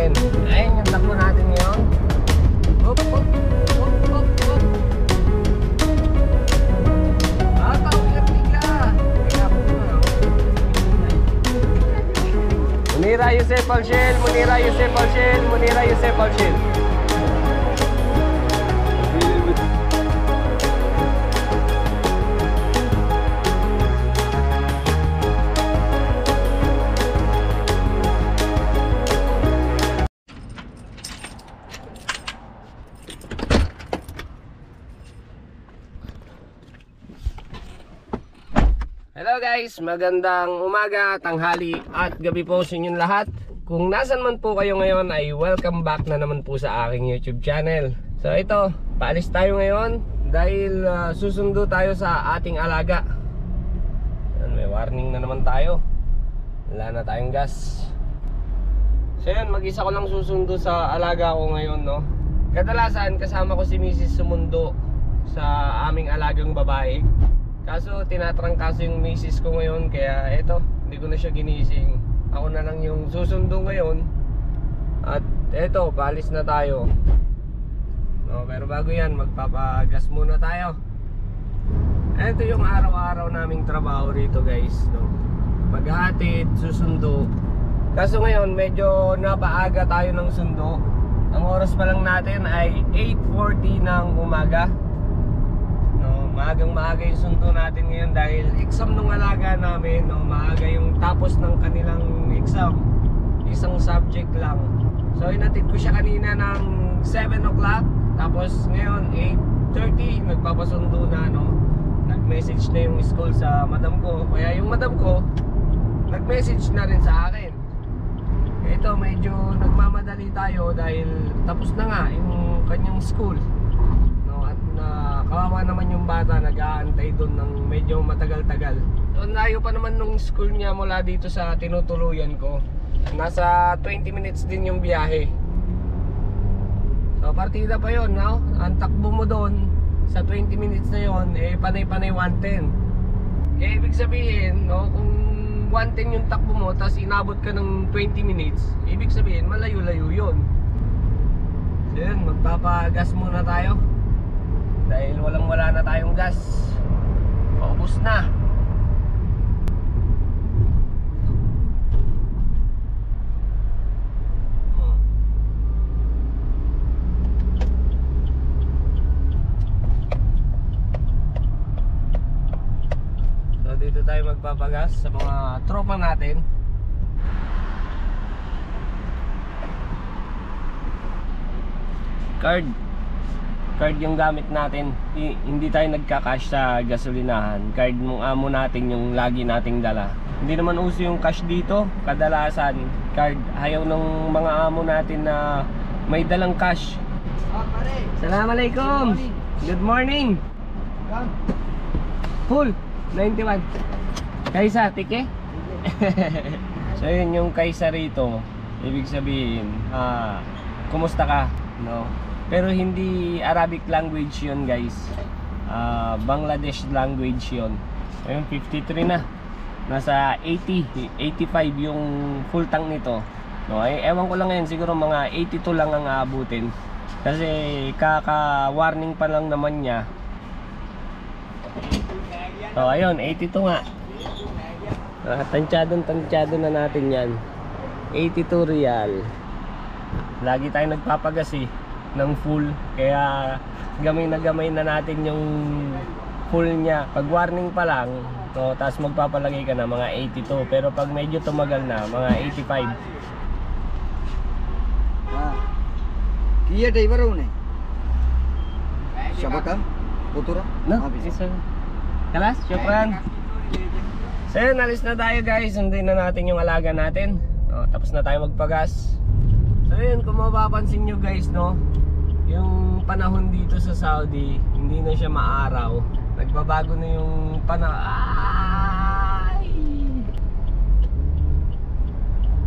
natin. Ayun yung takbo natin ngayon. Hop, hop, hop, hop, hop. Ataw, ertiga. Kaya po na. Munira Yusef Alshel, Munira Yusef Alshel, Munira Yusef Alshel. Hello guys, magandang umaga, tanghali at gabi po sa inyong lahat. Kung nasan man po kayo ngayon ay welcome back na naman po sa aking YouTube channel. So ito, paalis tayo ngayon dahil susundo tayo sa ating alaga. Yan, may warning na naman tayo. Wala na tayong gas. So yan, mag-isa ko lang susundo sa alaga ko ngayon, no. Kadalasan kasama ko si Mrs. sumundo sa aming alagang babae. Kaso tinatrangkaso yung misis ko ngayon, kaya eto, hindi ko na siya ginising. Ako na lang yung susundo ngayon. At eto, paalis na tayo. No, pero bago yan, magpapagas muna tayo. Eto yung araw-araw naming trabaho rito guys, no? Maghahatid, susundo. Kaso ngayon, medyo napaaga tayo ng sundo. Ang oras pa lang natin ay 8:40 ng umaga. Maagang-maaga yung sundo natin ngayon dahil exam nung alaga namin, no? Maaga yung tapos ng kanilang exam. Isang subject lang. So inatid ko siya kanina ng 7 o'clock. Tapos ngayon 8:30 nagpapasundo na, no? Nag-message na yung school sa madam ko. Kaya yung madam ko nag-message na rin sa akin. Ito medyo nagmamadali tayo dahil tapos na nga yung kanyang school. Kawawa naman yung bata, nag-aantay doon ng medyo matagal-tagal. So layo pa naman nung school niya mula dito sa tinutuluyan ko. Nasa 20 minutes din yung biyahe. So partida pa yon, no? Ang takbo mo doon sa 20 minutes na yon, eh panay-panay 110. Kaya ibig sabihin, no, kung 110 yung takbo mo tapos inabot ka ng 20 minutes, ibig sabihin malayo-layo yun. So yun, magpapagas muna tayo dahil walang-wala na tayong gas. Paubos na. So dito tayo magpapagas sa mga tropa natin. Card yung gamit natin. Hindi tayo nagka-cash sa gasolinahan. Card mong amo natin yung lagi nating dala. Hindi naman uso yung cash dito. Kadalasan card. Ayaw ng mga amo natin na may dalang cash. Assalamualaikum. Good morning. Full 91. Kaysa tike. So yun yung kaysa rito. Ibig sabihin kumusta ka, no? Pero hindi Arabic language yun guys. Bangladesh language yun. Ayun, 53 na. Nasa 85 yung full tank nito, no? Ewan ko lang ngayon, siguro mga 82 lang ang aabutin. Kasi kaka-warning pa lang naman niya. So ayun, 82 nga. Tansyado na natin yan. 82 real. Lagi tayo nagpapagas ng full, kaya gamay na natin yung full niya. Pag warning pa lang, so, tapos magpapalagay ka na mga 82, pero pag medyo tumagal na, mga 85. Kia driver ho ne? Shabaka? Putura? No? Kalas, syukran. So yun, alis na tayo guys. Sundin na natin yung alaga natin. Tapos na tayo magpagas. So yun, kung mapapansin nyo guys, no, yung panahon dito sa Saudi, hindi na siya maaraw. Nagbabago na yung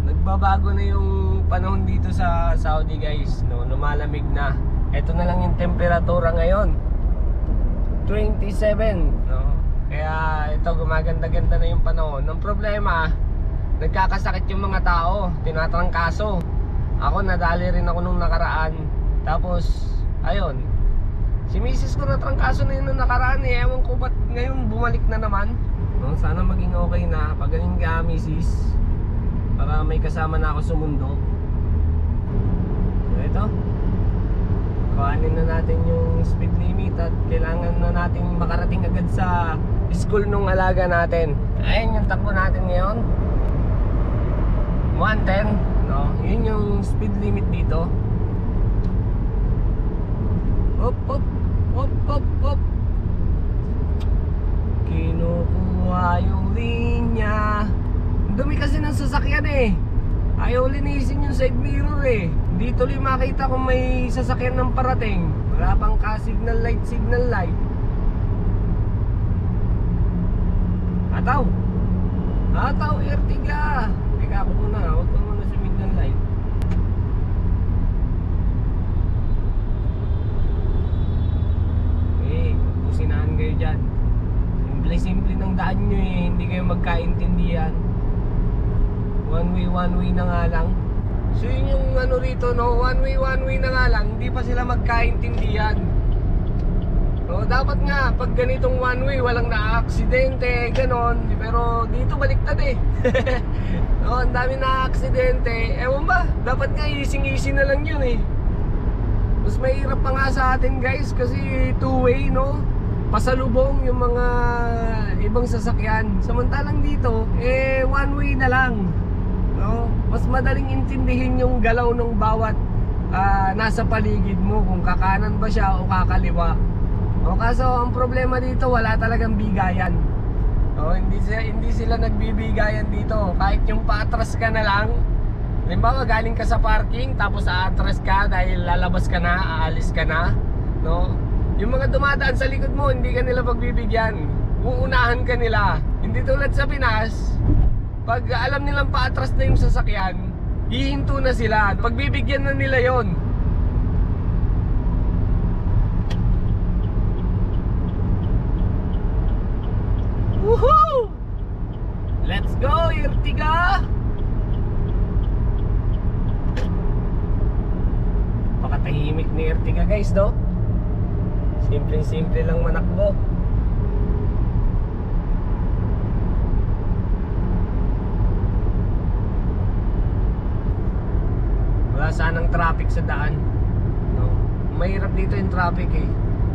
Nagbabago na yung panahon dito sa Saudi guys, no? Lumalamig na. Ito na lang yung temperatura ngayon, 27, no? Kaya ito, gumaganda-ganda na yung panahon. Ang problema, nagkakasakit yung mga tao, tinatrangkaso. Ako nadali rin ako nung nakaraan. Tapos ayun, si misis ko natrangkaso na yun nung nakaraan eh. Ewan ko ba't ngayon bumalik na naman, no? Sana maging okay na. Pagaling ka misis, para may kasama na ako sa mundo. So ito, kuhanin na natin yung speed limit at kailangan na natin makarating agad sa school nung alaga natin. Ayun yung takbo natin ngayon, 110, no? Yun yung speed limit dito. Hop, hop, hop, hop, hop. Kinukuha yung linya. Ang dumi kasi ng sasakyan eh. Ayaw linisin yung side mirror eh. Hindi tuloy makita kung may sasakyan ng parating. Wala pang ka-signal light, signal light. Ataw! Ataw, Ertiga! Teka ako muna, huwag ka muna sa signal light. Okay, pusinaan kayo dyan. Simple ng daan nyo eh, hindi kayo magkaintindihan. One way na nga lang. So yun yung ano rito, no? One way na nga lang, hindi pa sila magkaintindihan. No, dapat nga pag ganitong one way walang na-aksidente, ganon. Pero dito baliktad eh. No, ang dami na-aksidente. Ewan ba, dapat nga easy na lang yun eh. Mas mahirap pa nga sa atin guys, kasi two-way, no? Pasalubong yung mga ibang sasakyan. Samantalang dito, eh one way na lang, no? Mas madaling intindihin yung galaw ng bawat nasa paligid mo, kung kakanan ba siya o kakaliwa. O kaso ang problema dito, wala talagang bigayan. O, hindi sila nagbibigayan dito. Kahit yung paatras ka na lang, halimbawa galing ka sa parking tapos aatras ka dahil lalabas ka na, aalis ka na, no? Yung mga dumadaan sa likod mo, hindi ka nila pagbibigyan. Uunahan ka nila. Hindi tulad sa Pinas, pag alam nilang paatras na yung sasakyan, hihinto na sila. Pagbibigyan na nila yon. Woohoo! Let's go, Ertiga! Pakatahimik ni Ertiga guys, no? Simple lang manakbo. Wala sanang traffic sa daan, no? Mahirap dito yung traffic eh.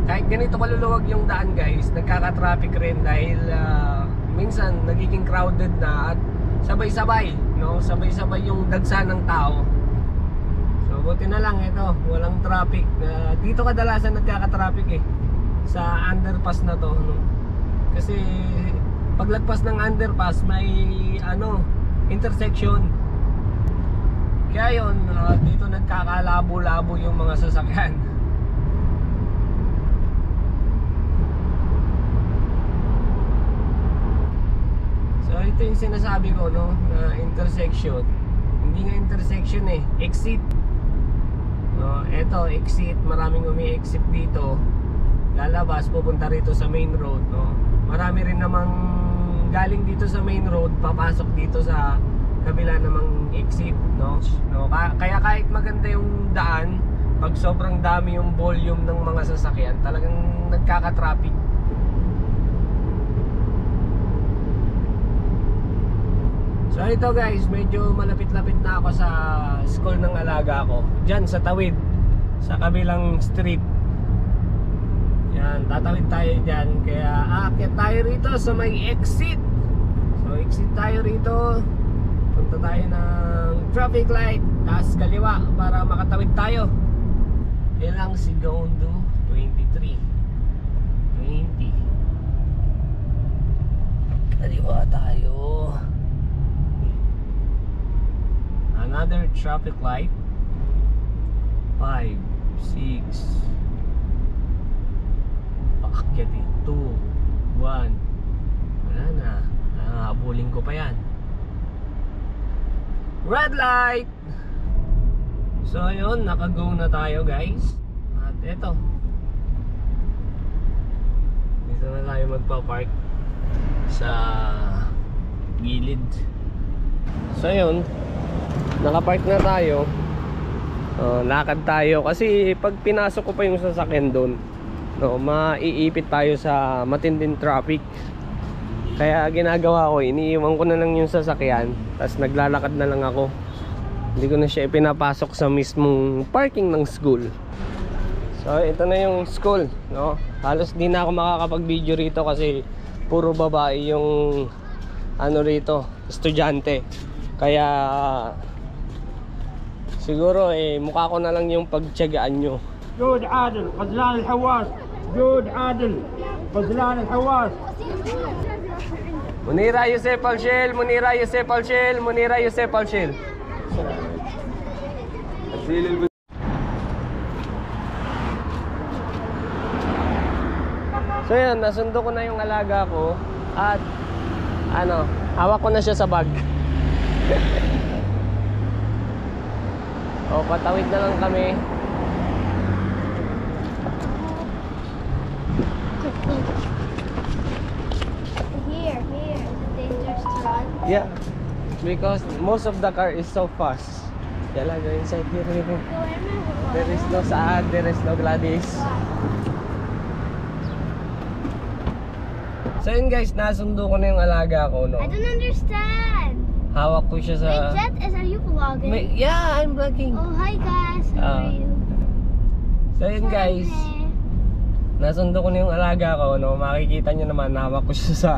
Kahit ganito kaluluwag yung daan guys, nagkaka-traffic rin dahil minsan nagiging crowded na at sabay-sabay, no? Sabay-sabay yung dagsa ng tao. So buti na lang ito, walang traffic. Dito kadalasan nagkaka-traffic eh, sa underpass na to, no? Kasi paglagpas ng underpass may intersection. Kaya yun, dito nagkakalabo-labo yung mga sasakyan. So ito yung sinasabi ko, no, na intersection. Hindi nga intersection eh, exit. No, ito exit, maraming umi-exit dito. Lalabas, pupunta rito sa main road, no. Marami rin namang galing dito sa main road, papasok dito sa kabila namang exit, no. Kaya kahit maganda yung daan, pag sobrang dami yung volume ng mga sasakyan, talagang nagkaka-traffic. So ito guys, medyo malapit-lapit na ako sa school ng alaga ko. Diyan sa tawid, sa kabilang street. Yan, tatawid tayo dyan. Kaya aakyat tayo rito sa may exit. So exit tayo rito. Punta tayo ng traffic light, taas kaliwa para makatawid tayo. Ilang segundo? 23 20. Kaliwa tayo. Another traffic light. 5 6. Paakyat eh. 2 1. Wala na. Habulin ko pa yan. Red light. So ayun, naka-go na tayo guys. At eto, dito na tayo magpa-park sa gilid. So ayun, naka-park na tayo. Lakad tayo kasi pag pinasok ko pa yung sasakyan doon, no, maiipit tayo sa matinding traffic. Kaya ginagawa ko, iniiwan ko na lang yung sasakyan, tapos naglalakad na lang ako. Hindi ko na siya ipinapasok sa mismong parking ng school. So ito na yung school, no? Halos di na ako makakapag-video rito kasi puro babae yung ano rito, estudyante. Kaya siguro mukha ko na lang yung pagtiyagaan nyo. جود عادل غزلان الحواس جود عادل غزلان الحواس Munira Yusef Alshel, Munira Yusef Alshel, Munira Yusef Alshel. So yan, nasundo ko na yung alaga ko at ano, hawak ko na siya sa bag. O, patawid na lang kami. Here, is it dangerous to run? Yeah, because most of the car is so fast. Yala, go inside here. Go in my There is no Saad, there is no Gladys. So yun guys, nasundo ko na yung alaga ko, no? I don't understand. Hawak ko siya sa... Wait, Jet, are you vlogging? Yeah, I'm vlogging. Oh, hi guys. How are you? So yun guys, nasundo ko na yung alaga ko, no? Makikita nyo naman, hawak ko siya sa...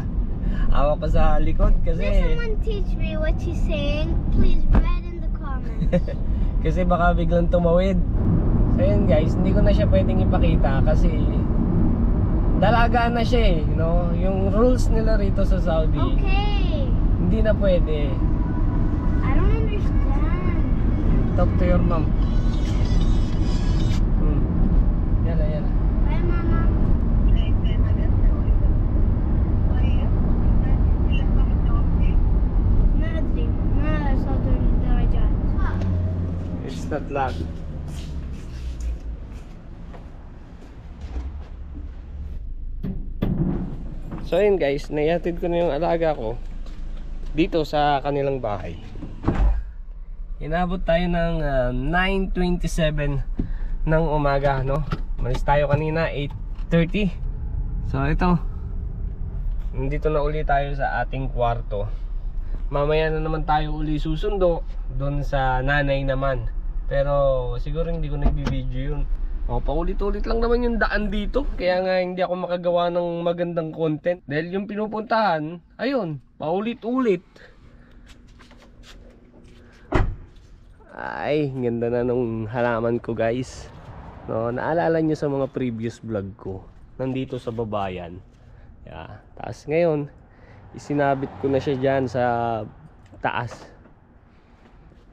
Hawak ko sa likod kasi... Please someone teach me what she's saying. Please write in the comments. kasi baka biglang tumawid. So yun guys, hindi ko na siya pwedeng ipakita kasi dalagaan na siya no? Yung rules nila rito sa Saudi, Okay. hindi na pwede. I don't understand. Talk to your mom. Yala, yala. Hi, Mama. ما أدري ما صدر الدرجات. It's not locked. So yun guys, naihatid ko na yung alaga ko dito sa kanilang bahay. Inabot tayo ng 9:27 ng umaga, no? Malis tayo kanina 8:30. So ito, nandito na uli tayo sa ating kwarto. Mamaya na naman tayo uli susundo doon sa nanay naman. Pero siguro hindi ko nag-video yun. Paulit-ulit lang naman yung daan dito. Kaya nga hindi ako makagawa ng magandang content. Dahil yung pinupuntahan, ayun, paulit-ulit. Ay, ganda na nung halaman ko guys. No, naalala nyo sa mga previous vlog ko. Nandito sa babayan. Yeah. Tapos ngayon, isinabit ko na siya dyan sa taas.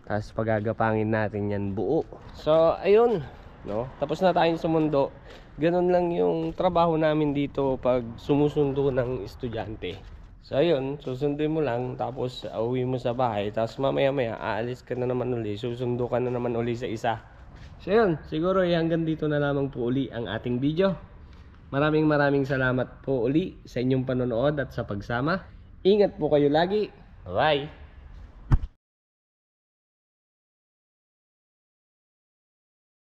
Tapos pagagapangin natin yan buo. So, ayun. No? Tapos na tayong sumundo. Ganun lang yung trabaho namin dito pag sumusundo ng estudyante. So ayun, susunduin mo lang. Tapos uwi mo sa bahay. Tapos mamaya maya aalis ka na naman uli. Susundo ka na naman uli sa isa. So ayun, siguro hanggang dito na lamang po uli ang ating video. Maraming salamat po uli sa inyong panonood at sa pagsama. Ingat po kayo lagi. Bye!